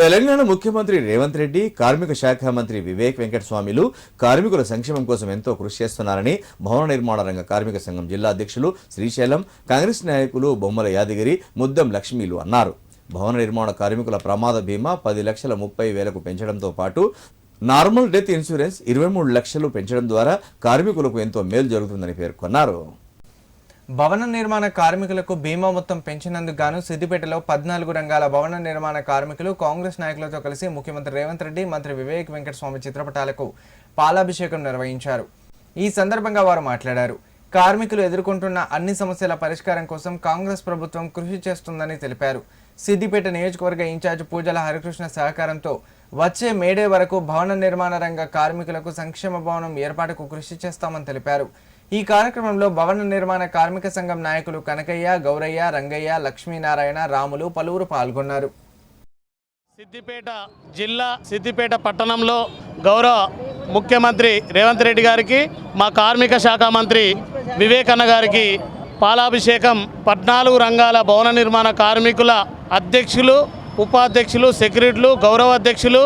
తెలంగాణ ముఖ్యమంత్రి రేవంత్ రెడ్డి, కార్మిక శాఖ మంత్రి వివేక్ వెంకటస్వామిలు కార్మికుల సంక్షేమం కోసం ఎంతో కృషి చేస్తున్నారని భవన నిర్మాణ రంగ కార్మిక సంఘం జిల్లా అధ్యక్షులు శ్రీశైలం, కాంగ్రెస్ నాయకులు బొమ్మల యాదగిరి, ముద్దం లక్ష్మీలు అన్నారు. భవన నిర్మాణ కార్మికుల ప్రమాద బీమా 10,30,000కు పెంచడంతో పాటు నార్మల్ డెత్ ఇన్సూరెన్స్ 23 లక్షలు పెంచడం ద్వారా కార్మికులకు ఎంతో మేలు జరుగుతుందని పేర్కొన్నారు. భవన నిర్మాణ కార్మికులకు బీమా మొత్తం పెంచినందుకు గాను సిద్దిపేటలో 14 రంగాల భవన నిర్మాణ కార్మికులు కాంగ్రెస్ నాయకులతో కలిసి ముఖ్యమంత్రి రేవంత్ రెడ్డి, మంత్రి వివేక్ వెంకటస్వామి చిత్రపటాలకు పాలాభిషేకం నిర్వహించారు. ఈ సందర్భంగా వారు మాట్లాడారు. కార్మికులు ఎదుర్కొంటున్న అన్ని సమస్యల పరిష్కారం కోసం కాంగ్రెస్ ప్రభుత్వం కృషి చేస్తుందని తెలిపారు. సిద్దిపేట నియోజకవర్గ ఇన్ఛార్జ్ పూజల హరికృష్ణ సహకారంతో వచ్చే మేడే వరకు భవన నిర్మాణ రంగ కార్మికులకు సంక్షేమ భవనం ఏర్పాటుకు కృషి చేస్తామని తెలిపారు. ఈ కార్యక్రమంలో భవన నిర్మాణ కార్మిక సంఘం నాయకులు కనకయ్య, గౌరయ్య, రంగయ్య, లక్ష్మీనారాయణ, రాములు పలువురు పాల్గొన్నారు. సిద్దిపేట జిల్లా సిద్దిపేట పట్టణంలో గౌరవ ముఖ్యమంత్రి రేవంత్ రెడ్డి గారికి, మా కార్మిక శాఖ మంత్రి వివేకన్న గారికి పాలాభిషేకం 14 రంగాల భవన నిర్మాణ కార్మికుల అధ్యక్షులు, ఉపాధ్యక్షులు, సెక్రటరీలు, గౌరవ అధ్యక్షులు,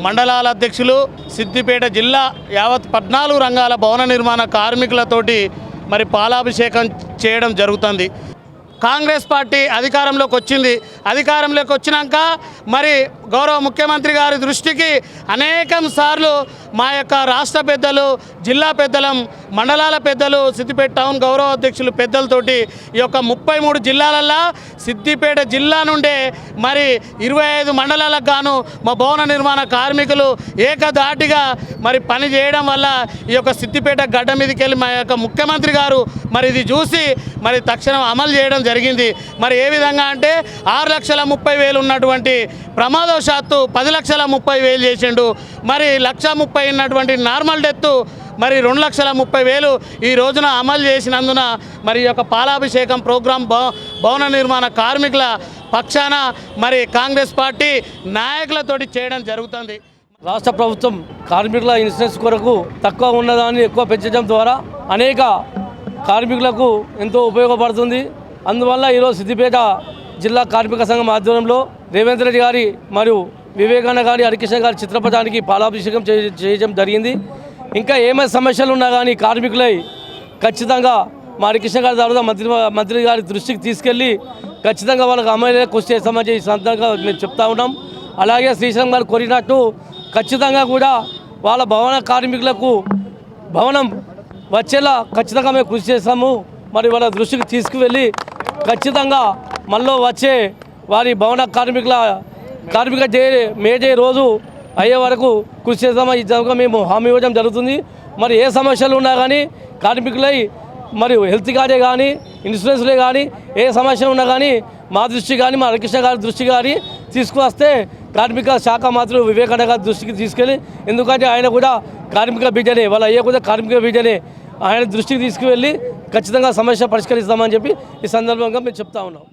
మండలాల అధ్యక్షులు, సిద్దిపేట జిల్లా యావత్ 14 రంగాల భవన నిర్మాణ కార్మికులతోటి మరి పాలాభిషేకం చేయడం జరుగుతుంది. కాంగ్రెస్ పార్టీ అధికారంలోకి వచ్చింది. అధికారంలోకి వచ్చినాక మరి గౌరవ ముఖ్యమంత్రి గారి దృష్టికి అనేకం సార్లు మా యొక్క రాష్ట్ర పెద్దలు, జిల్లా పెద్దలం, మండలాల పెద్దలు, సిద్దిపేట టౌన్ గౌరవ అధ్యక్షులు పెద్దలతోటి ఈ యొక్క 33 జిల్లాలల్లో సిద్దిపేట జిల్లా నుండే మరి 25 మండలాలకు గాను మా భవన నిర్మాణ కార్మికులు ఏకధాటిగా మరి పని చేయడం వల్ల ఈ యొక్క సిద్దిపేట గడ్డ మీదకి వెళ్ళి మా యొక్క ముఖ్యమంత్రి గారు మరి ఇది చూసి మరి తక్షణం అమలు చేయడం జరిగింది. మరి ఏ విధంగా అంటే 6,30,000 ఉన్నటువంటి ప్రమాదవశాత్తు 10,30,000 చేసిండు. మరి 1,30,000 ఉన్నటువంటి నార్మల్ డెత్ మరి 2,30,000 ఈ రోజున అమలు చేసినందున మరి ఈ యొక్క పాలాభిషేకం ప్రోగ్రాం భవన నిర్మాణ కార్మికుల పక్షాన మరి కాంగ్రెస్ పార్టీ నాయకులతోటి చేయడం జరుగుతుంది. రాష్ట్ర ప్రభుత్వం కార్మికుల ఇన్సూరెన్స్ కొరకు తక్కువ ఉన్నదాన్ని ఎక్కువ పెంచడం ద్వారా అనేక కార్మికులకు ఎంతో ఉపయోగపడుతుంది. అందువల్ల ఈరోజు సిద్దిపేట జిల్లా కార్మిక సంఘం ఆధ్వర్యంలో రేవంత్ రెడ్డి గారి మరియు వివేకానంద గారి, హరికృష్ణ గారి చిత్రపటానికి పాలాభిషేకం చేయడం జరిగింది. ఇంకా ఏమైనా సమస్యలు ఉన్నా కానీ కార్మికులై ఖచ్చితంగా మా హరికృష్ణ గారి ద్వారా మంత్రి గారి దృష్టికి తీసుకెళ్ళి ఖచ్చితంగా వాళ్ళకి అమలు కృషి చేస్తామని ఈ సందర్భంగా మేము చెప్తా ఉన్నాం. అలాగే శ్రీశైలం గారు కోరినట్టు ఖచ్చితంగా కూడా వాళ్ళ భవన కార్మికులకు భవనం వచ్చేలా ఖచ్చితంగా మేము కృషి చేస్తాము. మరి వాళ్ళ దృష్టికి తీసుకువెళ్ళి ఖచ్చితంగా మళ్ళీ వచ్చే వారి భవన కార్మిక మే డే రోజు అయ్యే వరకు కృషి చేస్తామని ఈ విధంగా మేము హామీ ఇవ్వడం జరుగుతుంది. మరి ఏ సమస్యలు ఉన్నా కానీ కార్మికులై మరి హెల్త్ కార్డే కానీ ఇన్సూరెన్స్లే కానీ ఏ సమస్య ఉన్నా కానీ మా దృష్టి కానీ మా హరికృష్ణ గారి దృష్టి కానీ తీసుకువస్తే కార్మిక శాఖ మంత్రులు వివేకానంద గారి దృష్టికి తీసుకెళ్ళి, ఎందుకంటే ఆయన కూడా కార్మిక బిడ్డనే, వాళ్ళ అయ్యే కూడా కార్మిక బిడ్డనే, ఆయన దృష్టికి తీసుకువెళ్ళి ఖచ్చితంగా సమస్య పరిష్కరిస్తామని చెప్పి ఈ సందర్భంగా మేము చెప్తా ఉన్నాం.